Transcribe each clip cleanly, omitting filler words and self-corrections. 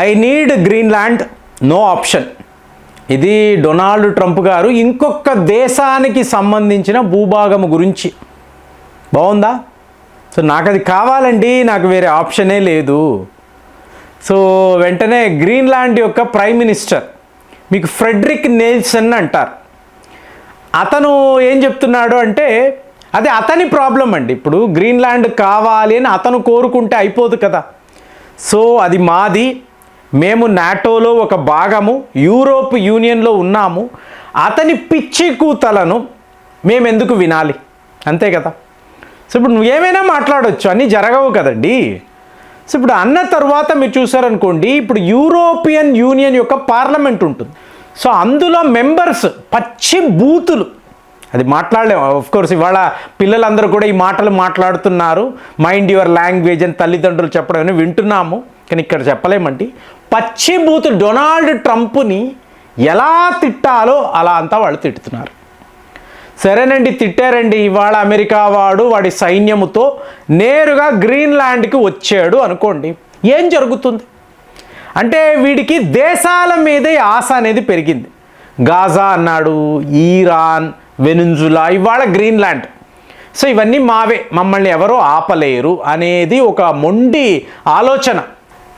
I need Greenland, no option. ఇది Donald Trump గారు ఇంకొక దేశానికి సంబంధించిన భూభాగం గురించి. బాగుందా? సో నాకు అది కావాలండి, నాకు వేరే ఆప్షనే లేదు. సో వెంటనే గ్రీన్లాండ్ యొక్క ప్రైమ్ మినిస్టర్ మీకు ఫ్రెడరిక్ నెల్సన్ అంటారు. అతను ఏం చెప్తున్నాడు అంటే అదే అతని ప్రాబ్లం అండి. ఇప్పుడు గ్రీన్లాండ్ కావాలి అని అతను కోరుకుంటే అయిపోదు కదా. సో అది మాది, మేము నాటోలో ఒక భాగము, యూరోప్ యూనియన్లో ఉన్నాము, అతని పిచ్చి కూతలను మేము ఎందుకు వినాలి, అంతే కదా. సో ఇప్పుడు నువ్వేమైనా మాట్లాడవచ్చు, అన్నీ జరగవు కదండి. సో ఇప్పుడు అన్న తర్వాత మీరు చూసారనుకోండి, ఇప్పుడు యూరోపియన్ యూనియన్ యొక్క పార్లమెంట్ ఉంటుంది. సో అందులో మెంబర్స్ పచ్చి బూతులు, అది మాట్లాడలేము. ఆఫ్కోర్స్ ఇవాళ పిల్లలందరూ కూడా ఈ మాటలు మాట్లాడుతున్నారు, మైండ్ యువర్ లాంగ్వేజ్ అని తల్లిదండ్రులు చెప్పడం వింటున్నాము, కానీ ఇక్కడ చెప్పలేమండి. పచ్చి బూతులు డొనాల్డ్ ట్రంప్ని ఎలా తిట్టాలో అలా అంతా వాళ్ళు తిట్టుతున్నారు. సరేనండి, తిట్టారండి. ఇవాళ అమెరికా వాడి సైన్యముతో నేరుగా గ్రీన్లాండ్కి వచ్చాడు అనుకోండి, ఏం జరుగుతుంది అంటే వీడికి దేశాల మీదే ఆశ అనేది పెరిగింది. గాజా అన్నాడు, ఈరాన్, వెనిజులా, ఇవాళ గ్రీన్లాండ్. సో ఇవన్నీ మావే, మమ్మల్ని ఎవరో ఆపలేరు అనేది ఒక మొండి ఆలోచన.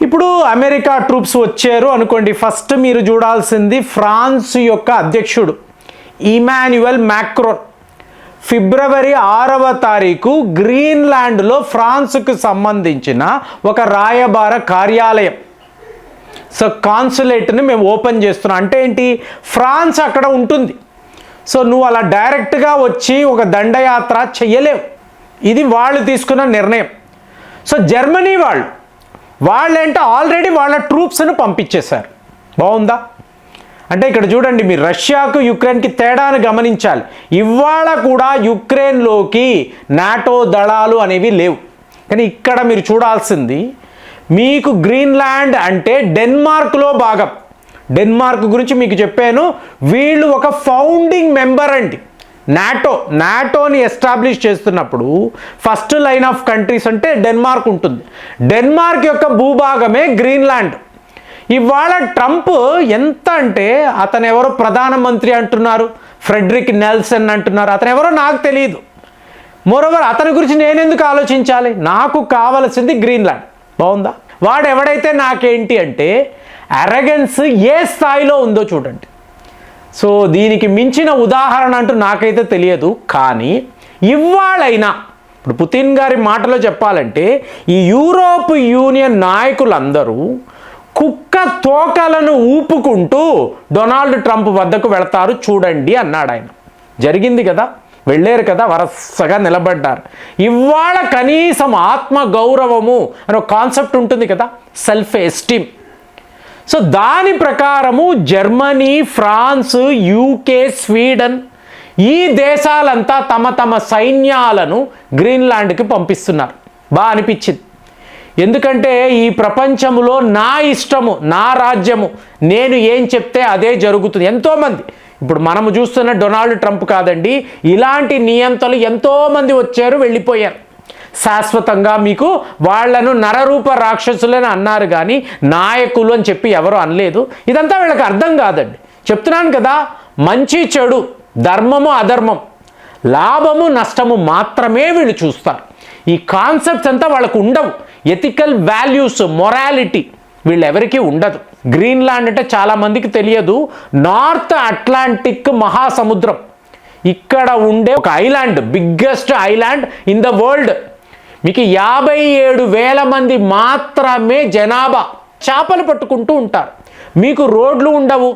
ఇప్పుడు అమెరికా ట్రూప్స్ వచ్చారు అనుకోండి, ఫస్ట్ మీరు చూడాల్సింది ఫ్రాన్స్ యొక్క అధ్యక్షుడు ఇమాన్యుయల్ మ్యాక్రోన్ ఫిబ్రవరి 6వ తారీఖు గ్రీన్లాండ్లో ఫ్రాన్స్కు సంబంధించిన ఒక రాయబార కార్యాలయం, సో కాన్సులేట్ని మేము ఓపెన్ చేస్తున్నాం. అంటే ఏంటి, ఫ్రాన్స్ అక్కడ ఉంటుంది. సో నువ్వు అలా డైరెక్ట్గా వచ్చి ఒక దండయాత్ర చెయ్యలేవు, ఇది వాళ్ళు తీసుకున్న నిర్ణయం. సో జర్మనీ వాళ్ళంటే ఆల్రెడీ వాళ్ళ ట్రూప్స్ను పంపించేశారు. బాగుందా? అంటే ఇక్కడ చూడండి, మీరు రష్యాకు యుక్రెయిన్కి తేడాను గమనించాలి. ఇవాళ కూడా యుక్రెయిన్లోకి నాటో దళాలు అనేవి లేవు. కానీ ఇక్కడ మీరు చూడాల్సింది, మీకు గ్రీన్లాండ్ అంటే డెన్మార్క్లో భాగం. డెన్మార్క్ గురించి మీకు చెప్పాను, వీళ్ళు ఒక ఫౌండింగ్ మెంబర్ అండి. నాటోని ఎస్టాబ్లిష్ చేస్తున్నప్పుడు ఫస్ట్ లైన్ ఆఫ్ కంట్రీస్ అంటే డెన్మార్క్ ఉంటుంది. డెన్మార్క్ యొక్క భూభాగమే గ్రీన్లాండ్. ఇవాళ ట్రంప్ ఎంత అంటే, అతను ఎవరో ప్రధానమంత్రి అంటున్నారు, ఫ్రెడరిక్ నెల్సన్ అంటున్నారు, అతను ఎవరో నాకు తెలియదు. మోరోవర్ అతని గురించి నేను ఎందుకు ఆలోచించాలి, నాకు కావలసింది గ్రీన్లాండ్. బాగుందా? వాడు ఎవడైతే నాకేంటి అంటే అరగెన్స్ ఏ స్థాయిలో ఉందో చూడండి. సో దీనికి మించిన ఉదాహరణ అంటూ నాకైతే తెలియదు. కానీ ఇవాళైనా, ఇప్పుడు పుతిన్ గారి మాటలో చెప్పాలంటే, ఈ యూరోప్ యూనియన్ నాయకులందరూ కుక్క తోకలను ఊపుకుంటూ డొనాల్డ్ ట్రంప్ వద్దకు వెళతారు చూడండి అన్నాడు ఆయన. జరిగింది కదా, వెళ్ళారు కదా, వరుసగా నిలబడ్డారు. ఇవాళ కనీసం ఆత్మ గౌరవము అనే ఒక కాన్సెప్ట్ ఉంటుంది కదా, సెల్ఫ్ ఎస్టీమ్. సో దాని ప్రకారము జర్మనీ, ఫ్రాన్స్, యూకే, స్వీడన్, ఈ దేశాలంతా తమ సైన్యాలను గ్రీన్లాండ్కి పంపిస్తున్నారు. బాగా అనిపించింది. ఎందుకంటే ఈ ప్రపంచంలో నా ఇష్టము, నా రాజ్యము, నేను ఏం చెప్తే అదే జరుగుతుంది. ఎంతోమంది, ఇప్పుడు మనము చూస్తున్న డొనాల్డ్ ట్రంప్ కాదండి, ఇలాంటి నియంతలు ఎంతోమంది వచ్చారు, వెళ్ళిపోయారు. శాశ్వతంగా మీకు వాళ్లను నరరూప రాక్షసులని అన్నారు, కానీ నాయకులు అని చెప్పి ఎవరు అనలేదు. ఇదంతా వీళ్ళకి అర్థం కాదండి. చెప్తున్నాను కదా, మంచి చెడు, ధర్మము అధర్మం, లాభము నష్టము మాత్రమే వీళ్ళు చూస్తారు. ఈ కాన్సెప్ట్స్ అంతా వాళ్ళకు ఉండవు. ఎథికల్ వాల్యూస్, మొరాలిటీ వీళ్ళెవరికీ ఉండదు. గ్రీన్లాండ్ అంటే చాలామందికి తెలియదు, నార్త్ అట్లాంటిక్ మహాసముద్రం ఇక్కడ ఉండే ఒక island, biggest island in the world. మీకు 57,000 మంది మాత్రమే జనాభా. చేపలు పట్టుకుంటూ ఉంటారు. మీకు రోడ్లు ఉండవు,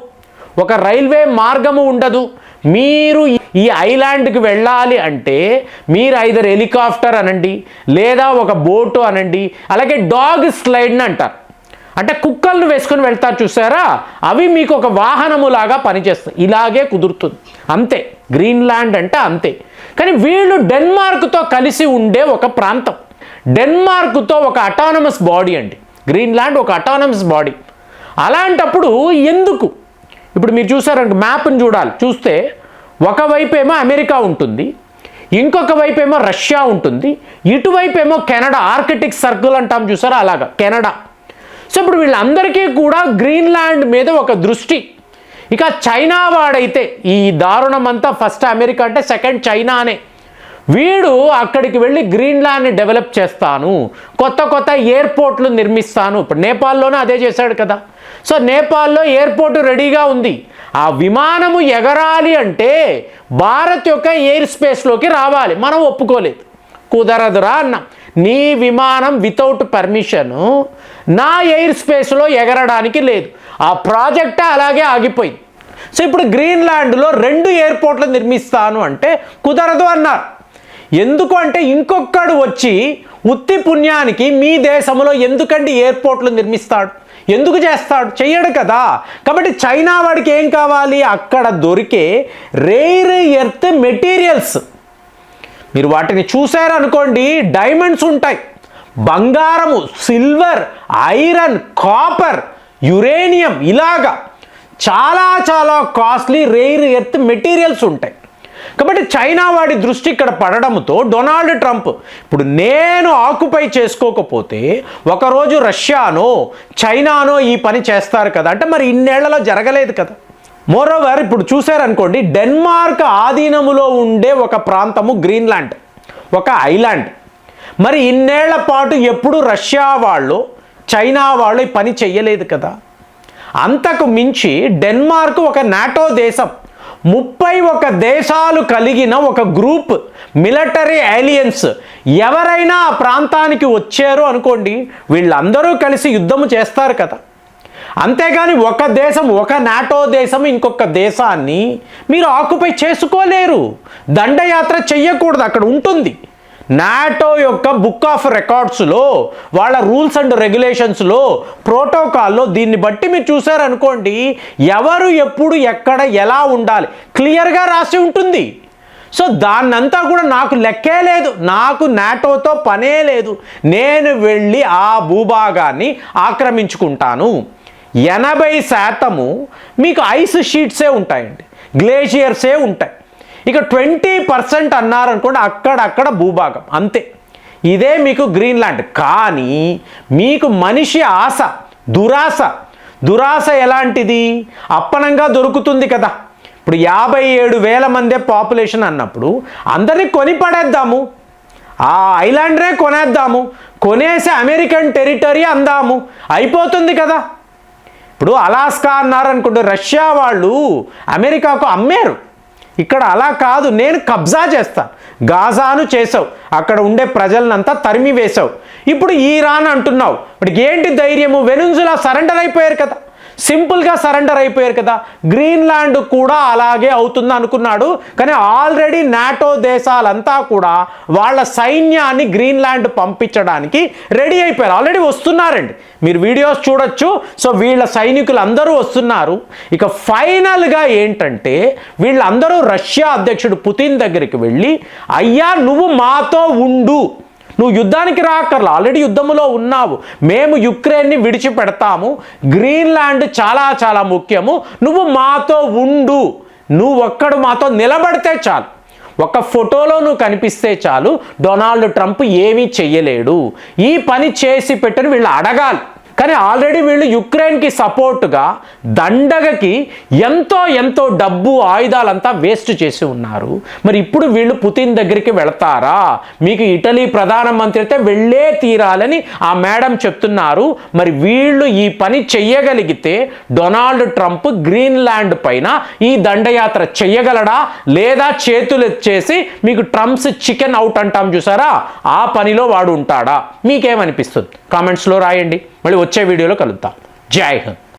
ఒక రైల్వే మార్గము ఉండదు. మీరు ఈ ఐలాండ్కి వెళ్ళాలి అంటే మీరు ఐదర్ హెలికాప్టర్ అనండి, లేదా ఒక బోటు అనండి, అలాగే డాగ్ స్లైడ్ని అంటారు. అంటే కుక్కలను వేసుకొని వెళ్తారు చూసారా, అవి మీకు ఒక వాహనములాగా పనిచేస్తాయి. ఇలాగే కుదురుతుంది, అంతే. గ్రీన్లాండ్ అంటే అంతే. కానీ వీళ్ళు డెన్మార్క్తో కలిసి ఉండే ఒక ప్రాంతం, డెన్మార్క్తో ఒక అటానమస్ బాడీ అండి. గ్రీన్లాండ్ ఒక అటానమస్ బాడీ. అలాంటప్పుడు ఎందుకు, ఇప్పుడు మీరు చూసారంటే మ్యాప్ని చూస్తే ఒకవైపు ఏమో అమెరికా ఉంటుంది, ఇంకొక వైపు ఏమో రష్యా ఉంటుంది, ఇటువైపు ఏమో కెనడా, ఆర్కిటిక్ సర్కిల్ అంటాం చూసారా, అలాగా కెనడా. సో ఇప్పుడు వీళ్ళందరికీ కూడా గ్రీన్లాండ్ మీద ఒక దృష్టి. ఇక చైనా వాడైతే ఈ దారుణం అంతా ఫస్ట్ అమెరికా అంటే సెకండ్ చైనానే. వీడు అక్కడికి వెళ్ళి గ్రీన్లాండ్ని డెవలప్ చేస్తాను, కొత్త కొత్త ఎయిర్పోర్ట్లు నిర్మిస్తాను. ఇప్పుడు నేపాల్లోనే అదే చేశాడు కదా. సో నేపాల్లో ఎయిర్పోర్టు రెడీగా ఉంది. ఆ విమానము ఎగరాలి అంటే భారత్ యొక్క ఎయిర్ స్పేస్లోకి రావాలి. మనం ఒప్పుకోలేదు, కుదరదురా అన్నాం. నీ విమానం వితౌట్ పర్మిషను నా ఎయిర్ స్పేస్లో ఎగరడానికి లేదు. ఆ ప్రాజెక్టే అలాగే ఆగిపోయింది. సో ఇప్పుడు గ్రీన్లాండ్లో 2 ఎయిర్పోర్ట్లు నిర్మిస్తాను అంటే కుదరదు అన్నారు. ఎందుకు అంటే ఇంకొకడు వచ్చి ఉత్తి పుణ్యానికి మీ దేశంలో ఎందుకండి ఎయిర్పోర్ట్లు నిర్మిస్తాడు, ఎందుకు చేస్తాడు? చెయ్యడు కదా. కాబట్టి చైనా వాడికి ఏం కావాలి? అక్కడ దొరికే రేర్ ఎర్త్ మెటీరియల్స్. మీరు వాటిని చూసారనుకోండి, డైమండ్స్ ఉంటాయి, బంగారము, సిల్వర్, ఐరన్, కాపర్, యురేనియం, ఇలాగా చాలా చాలా కాస్ట్లీ రేర్ ఎర్త్ మెటీరియల్స్ ఉంటాయి. కాబట్టి చైనా వాడి దృష్టి ఇక్కడ పడడంతో డొనాల్డ్ ట్రంప్ ఇప్పుడు నేను ఆక్యుపై చేసుకోకపోతే ఒకరోజు రష్యానో చైనానో ఈ పని చేస్తారు కదా అంటే మరి ఇన్నేళ్లలో జరగలేదు కదా. మోరోవర్ ఇప్పుడు చూసారనుకోండి, డెన్మార్క్ ఆధీనములో ఉండే ఒక ప్రాంతము గ్రీన్లాండ్, ఒక ఐలాండ్. మరి ఇన్నేళ్ల పాటు ఎప్పుడు రష్యా వాళ్ళు చైనా వాళ్ళు ఈ పని చెయ్యలేదు కదా. అంతకు మించి డెన్మార్క్ ఒక నాటో దేశం, 31 దేశాలు కలిగిన ఒక గ్రూప్, మిలిటరీ అలయన్స్. ఎవరైనా ఆ ప్రాంతానికి వచ్చారు అనుకోండి, వీళ్ళందరూ కలిసి యుద్ధము చేస్తారు కదా. అంతేగాని ఒక దేశం, ఒక నాటో దేశం ఇంకొక దేశాన్ని మీరు ఆక్యుపై చేసుకోలేరు, దండయాత్ర చెయ్యకూడదు, అక్కడ ఉంటుంది. నాటో యొక్క బుక్ ఆఫ్ రికార్డ్స్లో, వాళ్ళ రూల్స్ అండ్ రెగ్యులేషన్స్లో, ప్రోటోకాల్లో దీన్ని బట్టి మీరు చూసారనుకోండి, ఎవరు ఎప్పుడు ఎక్కడ ఎలా ఉండాలి క్లియర్గా రాసి ఉంటుంది. సో దాన్నంతా కూడా నాకు లెక్కే లేదు, నాకు నాటోతో పనే లేదు, నేను వెళ్ళి ఆ భూభాగాన్ని ఆక్రమించుకుంటాను. 80% మీకు ఐస్ షీట్సే ఉంటాయండి, గ్లేషియర్సే ఉంటాయి. ఇక 20% అన్నారనుకోండి అక్కడక్కడ భూభాగం, అంతే. ఇదే మీకు గ్రీన్లాండ్. కానీ మీకు మనిషి ఆశ, దురాశ ఎలాంటిది? అప్పనంగా దొరుకుతుంది కదా. ఇప్పుడు 57,000 మందే పాపులేషన్ అన్నప్పుడు అందరినీ కొని పడేద్దాము, ఆ ఐలాండ్నే కొనేద్దాము, కొనేసి అమెరికన్ టెరిటరీ అందాము, అయిపోతుంది కదా. ఇప్పుడు అలాస్కా అన్నారనుకోండి, రష్యా వాళ్ళు అమెరికాకు అమ్మారు. ఇక్కడ అలా కాదు, నేను కబ్జా చేస్తాను. గాజాను చేసావు, అక్కడ ఉండే ప్రజలనంతా తరిమి వేసావు. ఇప్పుడు ఈరాన్ అంటున్నావు, ఇప్పుడు ఏంటి ధైర్యము? వెనుజులా సరెండర్ అయిపోయారు కదా, సింపుల్గా సరెండర్ అయిపోయారు కదా. గ్రీన్లాండ్ కూడా అలాగే అవుతుంది అనుకున్నాడు. కానీ ఆల్రెడీ నాటో దేశాలంతా కూడా వాళ్ళ సైన్యాన్ని గ్రీన్లాండ్ పంపించడానికి రెడీ అయిపోయారు, ఆల్రెడీ వస్తున్నారండి. మీరు వీడియోస్ చూడొచ్చు. సో వీళ్ళ సైనికులు అందరూ వస్తున్నారు. ఇక ఫైనల్గా ఏంటంటే వీళ్ళందరూ రష్యా అధ్యక్షుడు పుతిన్ దగ్గరికి వెళ్ళి, అయ్యా నువ్వు మాతో ఉండు, నువ్వు యుద్ధానికి రాకర్లా, ఆల్రెడీ యుద్ధములో ఉన్నావు, మేము యుక్రెయిన్ని విడిచిపెడతాము, గ్రీన్లాండ్ చాలా చాలా ముఖ్యము, నువ్వు మాతో ఉండు, నువ్వు ఒక్కడు మాతో నిలబడితే చాలు, ఒక ఫోటోలో నువ్వు కనిపిస్తే చాలు, డొనాల్డ్ ట్రంప్ ఏమీ చెయ్యలేడు, ఈ పని చేసి పెట్టని వీళ్ళు అడగాలి. కానీ ఆల్రెడీ వీళ్ళు యుక్రెయిన్కి సపోర్టుగా దండగకి ఎంతో డబ్బు, ఆయుధాలంతా వేస్ట్ చేసి ఉన్నారు. మరి ఇప్పుడు వీళ్ళు పుతిన్ దగ్గరికి వెళతారా? మీకు ఇటలీ ప్రధానమంత్రి అయితే వెళ్ళే తీరాలని ఆ మేడం చెప్తున్నారు. మరి వీళ్ళు ఈ పని చెయ్యగలిగితే డొనాల్డ్ ట్రంప్ గ్రీన్లాండ్ పైన ఈ దండయాత్ర చెయ్యగలడా, లేదా చేతులు ఎత్తేసి మీకు ట్రంప్స్ చికెన్ అవుట్ అంటాం చూసారా, ఆ పనిలో వాడు ఉంటాడా? మీకేమనిపిస్తుంది? కామెంట్స్లో రాయండి. మళ్ళీ వచ్చే వీడియోలో కలుద్దాం. జై హింద్.